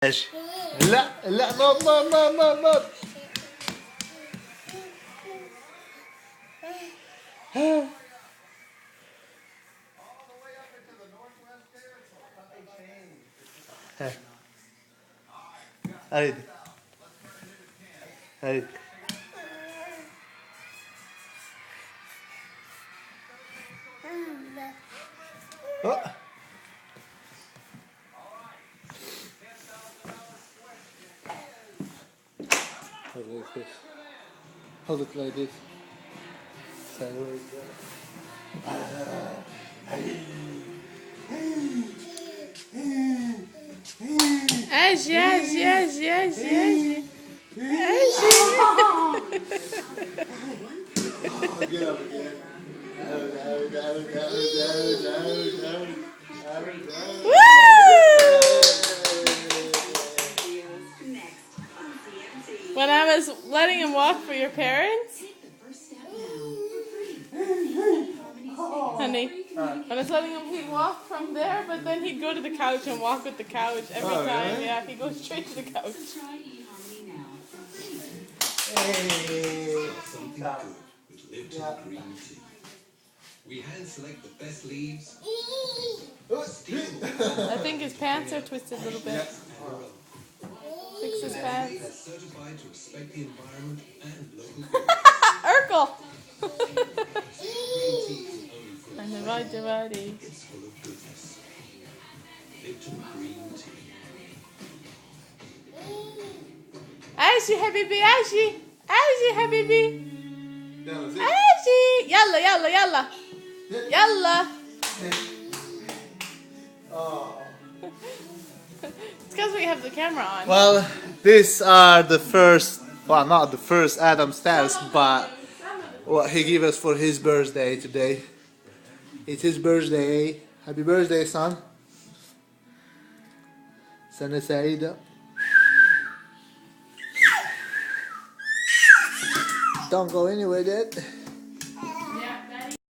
لا لا not. هيدي هيدي Hold it like this. Sideways. Aji. Get up again. When I was letting him walk for your parents, honey, when I was letting him, he'd walk from there, but then he'd go to the couch and walk with the couch every time. Really? Yeah, he'd go straight to the couch. Hey. Something good with Lipton green tea. We hand select the best leaves. I think his pants are twisted a little bit. Fix his pants. Certified to respect the environment and local food. Urkel! Green tea is only for And the righty. it's full of goodness. Lipton green tea. Aji habibi, Aji habibi. That was it. Aji! Yalla. Yalla. Oh. It's because we have the camera on. Well, these are the first, well, not the first Adam stairs, but what he gave us for his birthday today. It's his birthday. Happy birthday, son. Sana Saida. Don't go anywhere, Dad.